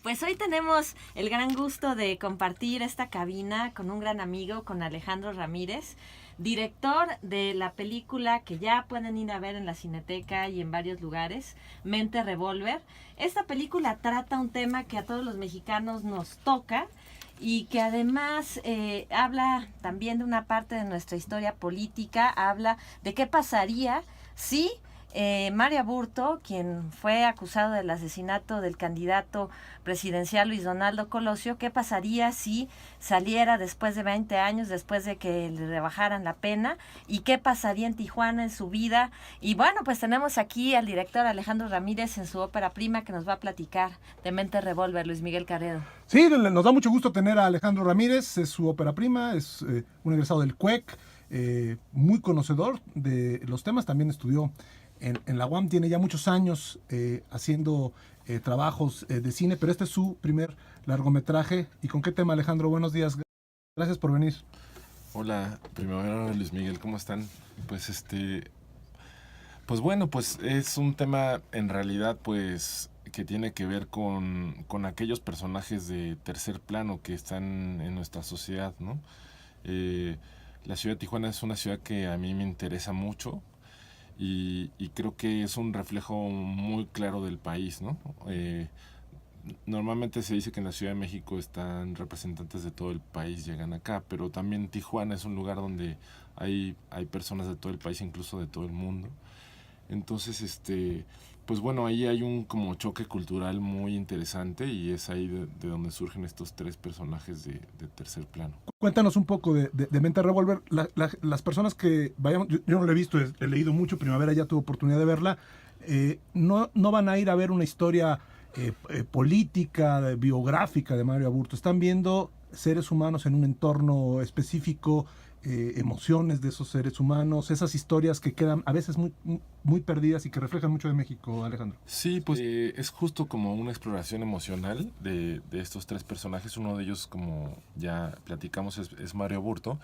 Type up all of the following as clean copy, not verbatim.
Pues hoy tenemos el gran gusto de compartir esta cabina con un gran amigo, con Alejandro Ramírez, director de la película que ya pueden ir a ver en la Cineteca y en varios lugares, Mente Revolver. Esta película trata un tema que a todos los mexicanos nos toca y que además habla también de una parte de nuestra historia política, habla de qué pasaría si Mario Aburto, quien fue acusado del asesinato del candidato presidencial Luis Donaldo Colosio, ¿qué pasaría si saliera después de 20 años, después de que le rebajaran la pena? ¿Y qué pasaría en Tijuana, en su vida? Y bueno, pues tenemos aquí al director Alejandro Ramírez en su ópera prima que nos va a platicar de Mente Revolver, Luis Miguel Carredo. Sí, nos da mucho gusto tener a Alejandro Ramírez, es su ópera prima, es un egresado del CUEC, muy conocedor de los temas, también estudió en la UAM, tiene ya muchos años haciendo trabajos de cine, pero este es su primer largometraje. ¿Y con qué tema, Alejandro? Buenos días, gracias por venir. Hola, primero Luis Miguel, ¿cómo están? Pues bueno, pues es un tema en realidad pues que tiene que ver con aquellos personajes de tercer plano que están en nuestra sociedad, ¿no? La ciudad de Tijuana es una ciudad que a mí me interesa mucho y creo que es un reflejo muy claro del país, ¿no? Normalmente se dice que en la Ciudad de México están representantes de todo el país, llegan acá, pero también Tijuana es un lugar donde hay personas de todo el país, incluso de todo el mundo. Entonces, pues bueno, ahí hay un como choque cultural muy interesante y es ahí de donde surgen estos tres personajes de tercer plano. Cuéntanos un poco de Mente Revolver. Las personas que vayan, yo no la he visto, he leído mucho, Primavera ya tuve oportunidad de verla, no van a ir a ver una historia política, biográfica de Mario Aburto, están viendo seres humanos en un entorno específico, emociones de esos seres humanos, esas historias que quedan a veces muy perdidas y que reflejan mucho de México, Alejandro. Sí, pues es justo como una exploración emocional de estos tres personajes. Uno de ellos, como ya platicamos, es Mario Aburto,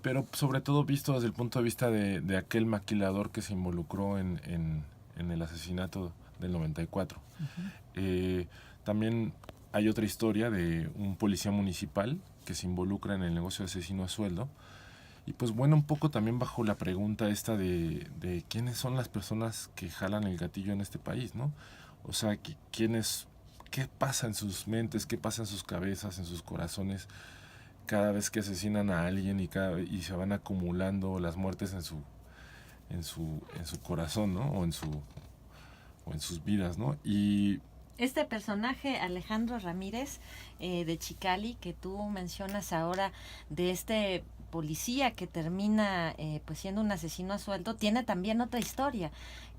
pero sobre todo visto desde el punto de vista de aquel maquilador que se involucró en el asesinato del 94. También hay otra historia de un policía municipal que se involucra en el negocio de asesino a sueldo. Y pues bueno, un poco también bajo la pregunta esta de quiénes son las personas que jalan el gatillo en este país, ¿no? O sea, qué pasa en sus mentes, qué pasa en sus cabezas, en sus corazones, cada vez que asesinan a alguien y se van acumulando las muertes en su corazón, ¿no? O en sus vidas, ¿no? Y este personaje, Alejandro Ramírez, de Chicali, que tú mencionas ahora, de este policía que termina pues siendo un asesino a sueldo, tiene también otra historia,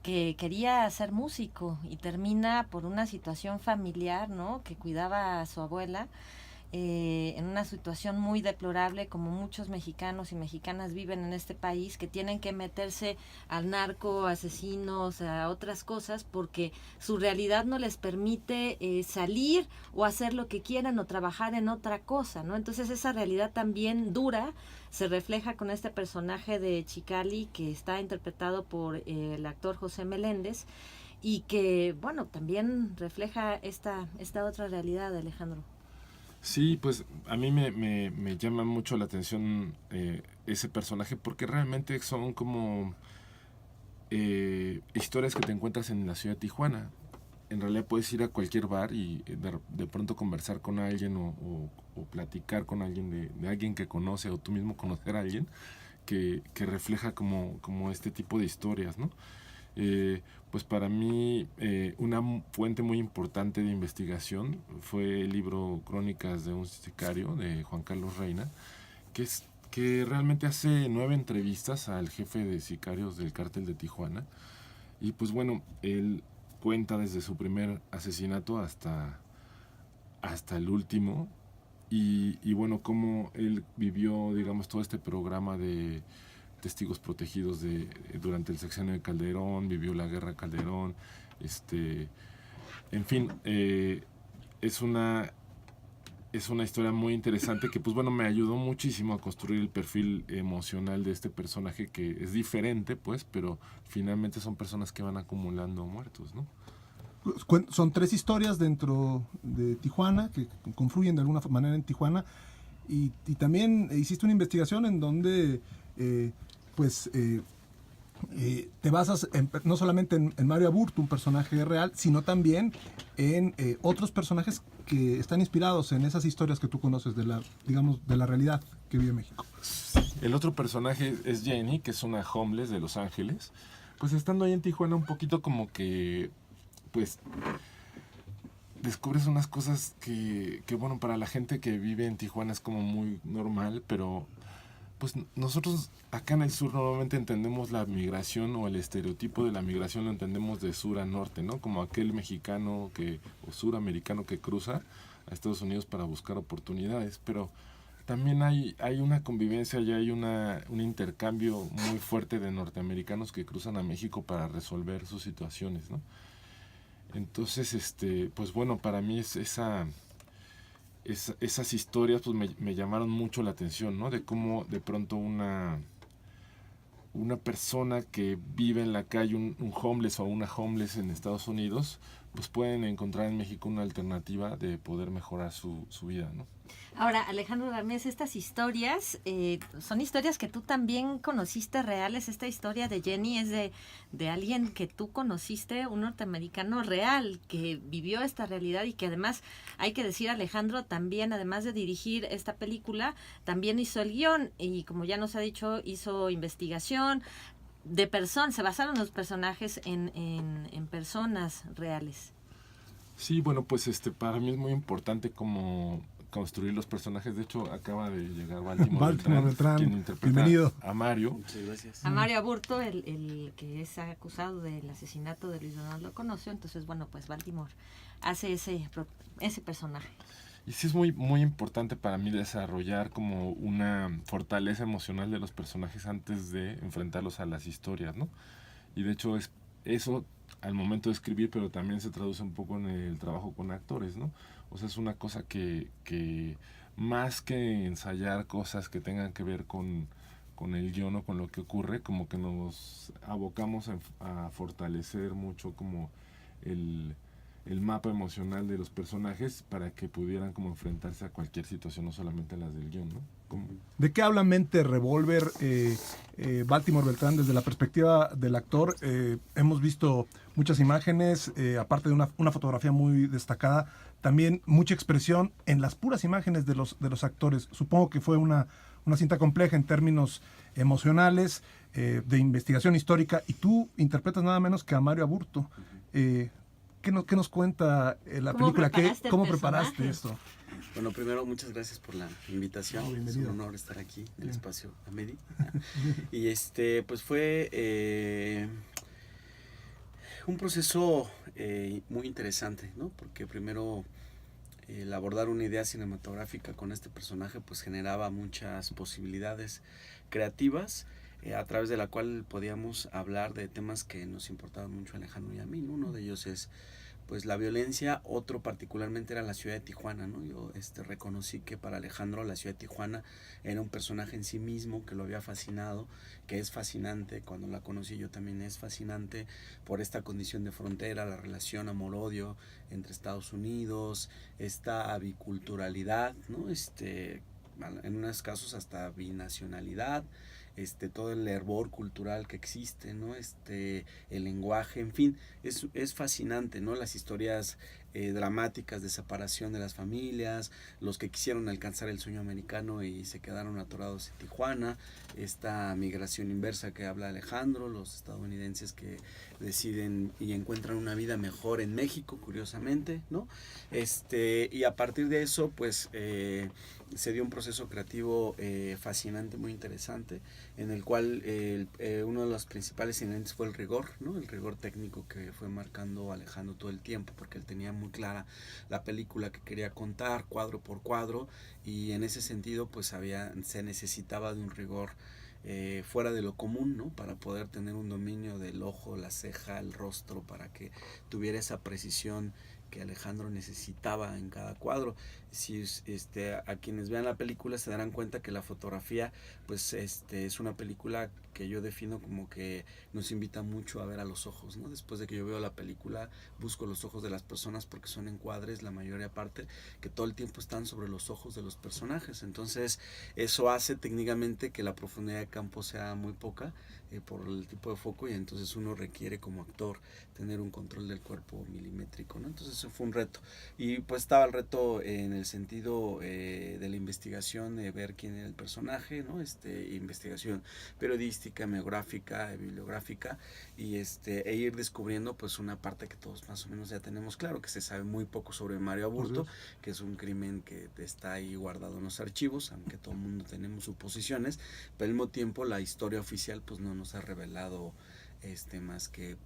que quería ser músico y termina por una situación familiar, ¿no? Que cuidaba a su abuela, en una situación muy deplorable, como muchos mexicanos y mexicanas viven en este país, que tienen que meterse al narco, asesinos, a otras cosas, porque su realidad no les permite salir o hacer lo que quieran o trabajar en otra cosa, ¿no? Entonces esa realidad también dura se refleja con este personaje de Chicali que está interpretado por el actor José Meléndez y que, bueno, también refleja esta otra realidad, Alejandro. sí, pues a mí me llama mucho la atención ese personaje porque realmente son como historias que te encuentras en la ciudad de Tijuana. En realidad puedes ir a cualquier bar y de pronto conversar con alguien o platicar con alguien de alguien que conoce o tú mismo conocer a alguien que refleja como este tipo de historias, ¿no? Pues para mí una fuente muy importante de investigación fue el libro Crónicas de un sicario de Juan Carlos Reina, que realmente hace 9 entrevistas al jefe de sicarios del cártel de Tijuana. Y pues bueno, él cuenta desde su primer asesinato hasta el último. Y bueno, cómo él vivió, digamos, todo este programa de testigos protegidos durante el sexenio de Calderón, vivió la guerra Calderón, en fin, es una historia muy interesante que pues bueno me ayudó muchísimo a construir el perfil emocional de este personaje que es diferente pues, pero finalmente son personas que van acumulando muertos, ¿no? Son 3 historias dentro de Tijuana que confluyen de alguna manera en Tijuana, y también hiciste una investigación en donde te basas no solamente en Mario Aburto, un personaje real, sino también en otros personajes que están inspirados en esas historias que tú conoces de la realidad que vive México. El otro personaje es Jenny, que es una homeless de Los Ángeles. Pues estando ahí en Tijuana un poquito como que, pues, descubres unas cosas que bueno, para la gente que vive en Tijuana es como muy normal, pero pues nosotros acá en el sur normalmente entendemos la migración, o el estereotipo de la migración lo entendemos de sur a norte, ¿no? Como aquel mexicano o suramericano que cruza a Estados Unidos para buscar oportunidades, pero también hay una convivencia y hay un intercambio muy fuerte de norteamericanos que cruzan a México para resolver sus situaciones, ¿no? Entonces, pues bueno, para mí esas historias pues me llamaron mucho la atención, ¿no? De cómo de pronto una persona que vive en la calle, un homeless o una homeless en Estados Unidos, pues pueden encontrar en México una alternativa de poder mejorar su vida, ¿no? Ahora, Alejandro Ramírez, estas historias son historias que tú también conociste reales. Esta historia de Jenny es de alguien que tú conociste, un norteamericano real que vivió esta realidad, y que además, hay que decir, Alejandro también, además de dirigir esta película, también hizo el guión, y como ya nos ha dicho, hizo investigación de personas, se basaron los personajes en personas reales. Sí, bueno, pues para mí es muy importante como construir los personajes. De hecho, acaba de llegar Baltimore Beltrán, quien interpreta a Mario. Muchas gracias. A Mario Aburto, el que es acusado del asesinato de Luis Donaldo Colosio. Entonces, bueno, pues Baltimore hace ese personaje. Y sí es muy, muy importante para mí desarrollar como una fortaleza emocional de los personajes antes de enfrentarlos a las historias, ¿no? Y de hecho es eso al momento de escribir, pero también se traduce un poco en el trabajo con actores, ¿no? O sea, es una cosa que más que ensayar cosas que tengan que ver con el guión o con lo que ocurre, como que nos abocamos a fortalecer mucho como el mapa emocional de los personajes para que pudieran como enfrentarse a cualquier situación, no solamente a las del guión, ¿no? ¿De qué habla Mente Revolver, Baltimore Beltrán, desde la perspectiva del actor? Hemos visto muchas imágenes, aparte de una fotografía muy destacada, también mucha expresión en las puras imágenes de los actores. Supongo que fue una cinta compleja en términos emocionales, de investigación histórica, y tú interpretas nada menos que a Mario Aburto. ¿Qué nos cuenta la película? ¿Cómo preparaste esto? Bueno, primero, muchas gracias por la invitación. Es un honor estar aquí en el espacio Amedi. Y pues fue un proceso muy interesante, ¿no? Porque primero el abordar una idea cinematográfica con este personaje pues generaba muchas posibilidades creativas, a través de la cual podíamos hablar de temas que nos importaban mucho a Alejandro y a mí. Uno de ellos es pues la violencia, otro particularmente era la ciudad de Tijuana, ¿no? Yo reconocí que para Alejandro la ciudad de Tijuana era un personaje en sí mismo que lo había fascinado, que es fascinante. Cuando la conocí yo también es fascinante por esta condición de frontera, la relación amor-odio entre Estados Unidos, esta biculturalidad, ¿no? En unos casos hasta binacionalidad, todo el hervor cultural que existe, ¿no? El lenguaje, en fin, es fascinante, ¿no? Las historias dramáticas de separación de las familias, los que quisieron alcanzar el sueño americano y se quedaron atorados en Tijuana, esta migración inversa que habla Alejandro, los estadounidenses que deciden y encuentran una vida mejor en México, curiosamente, ¿no? Y a partir de eso, pues, se dio un proceso creativo fascinante, muy interesante, en el cual uno de los principales ingredientes fue el rigor, ¿no? El rigor técnico que fue marcando Alejandro todo el tiempo, porque él tenía muy clara la película que quería contar, cuadro por cuadro, y en ese sentido pues se necesitaba de un rigor fuera de lo común, ¿no? Para poder tener un dominio del ojo, la ceja, el rostro, para que tuviera esa precisión que Alejandro necesitaba en cada cuadro. Si a quienes vean la película se darán cuenta que la fotografía pues es una película que yo defino como que nos invita mucho a ver a los ojos, ¿no? Después de que yo veo la película busco los ojos de las personas porque son encuadres, la mayoría parte, que todo el tiempo están sobre los ojos de los personajes. Entonces eso hace técnicamente que la profundidad de campo sea muy poca por el tipo de foco, y entonces uno requiere como actor tener un control del cuerpo milimétrico, ¿no? Entonces eso fue un reto, y pues estaba el reto en el sentido de la investigación, de ver quién era el personaje, ¿no? Investigación periodística, biográfica, bibliográfica, y e ir descubriendo pues una parte que todos más o menos ya tenemos claro, que se sabe muy poco sobre Mario Aburto, que es un crimen que está ahí guardado en los archivos, aunque todo el mundo tenemos suposiciones, pero al mismo tiempo la historia oficial pues no nos ha revelado más que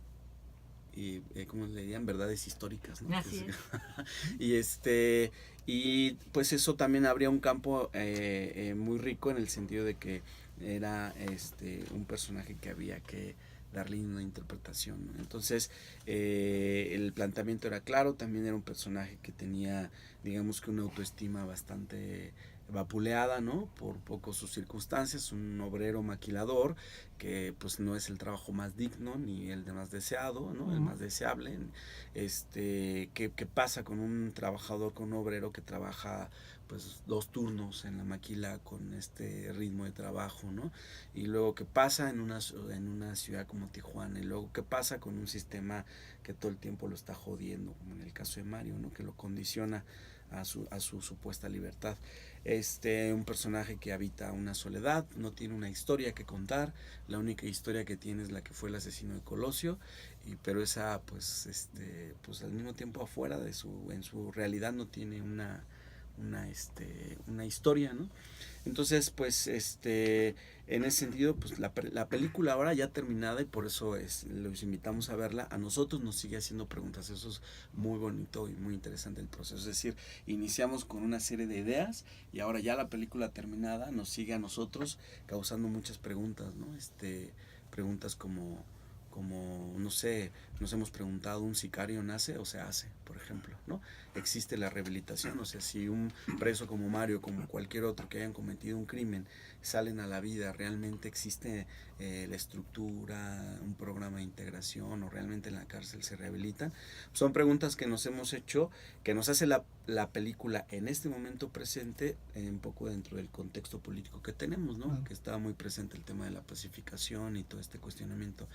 ¿cómo le dirían? Verdades históricas, ¿no? Así es. Y pues eso también habría un campo muy rico en el sentido de que era un personaje que había que darle una interpretación, ¿no? Entonces el planteamiento era claro, también era un personaje que tenía, digamos que una autoestima bastante vapuleada, ¿no? Por poco sus circunstancias, un obrero maquilador que pues no es el trabajo más digno ni el de más deseado, ¿no? El más deseable. ¿Qué pasa con un trabajador, con un obrero que trabaja pues 2 turnos en la maquila con este ritmo de trabajo, ¿no? Y luego qué pasa en una ciudad como Tijuana, y luego qué pasa con un sistema que todo el tiempo lo está jodiendo, como en el caso de Mario, ¿no? Que lo condiciona a su supuesta libertad. Un personaje que habita una soledad, no tiene una historia que contar, la única historia que tiene es la que fue el asesino de Colosio, pero esa pues pues al mismo tiempo afuera de en su realidad no tiene una historia, ¿no? Entonces pues en ese sentido pues la película ahora ya terminada, y por eso los invitamos a verla, a nosotros nos sigue haciendo preguntas. Eso es muy bonito y muy interesante el proceso, es decir, iniciamos con una serie de ideas y ahora ya la película terminada nos sigue a nosotros causando muchas preguntas, ¿no? Preguntas como no sé, nos hemos preguntado, ¿un sicario nace o se hace? Por ejemplo, ¿no? ¿Existe la rehabilitación? O sea, si un preso como Mario, como cualquier otro que hayan cometido un crimen, salen a la vida, ¿realmente existe la estructura, un programa de integración, o realmente en la cárcel se rehabilitan? Son preguntas que nos hemos hecho, que nos hace la película en este momento presente, un poco dentro del contexto político que tenemos, ¿no? Que está muy presente el tema de la pacificación y todo este cuestionamiento.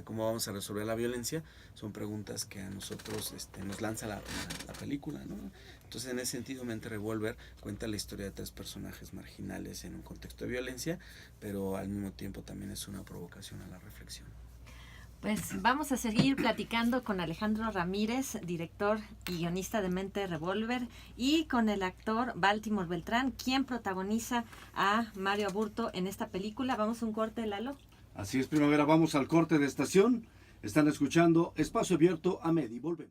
¿Cómo vamos a resolver la violencia? Son preguntas que a nosotros nos lanza la película, ¿no? Entonces, en ese sentido, Mente Revolver cuenta la historia de 3 personajes marginales en un contexto de violencia, pero al mismo tiempo también es una provocación a la reflexión. Pues vamos a seguir platicando con Alejandro Ramírez, director y guionista de Mente Revolver, y con el actor Baltimore Beltrán, quien protagoniza a Mario Aburto en esta película. Vamos a un corte, Lalo. Así es, Primavera, vamos al corte de estación. Están escuchando Espacio Abierto a Medi. Volvemos.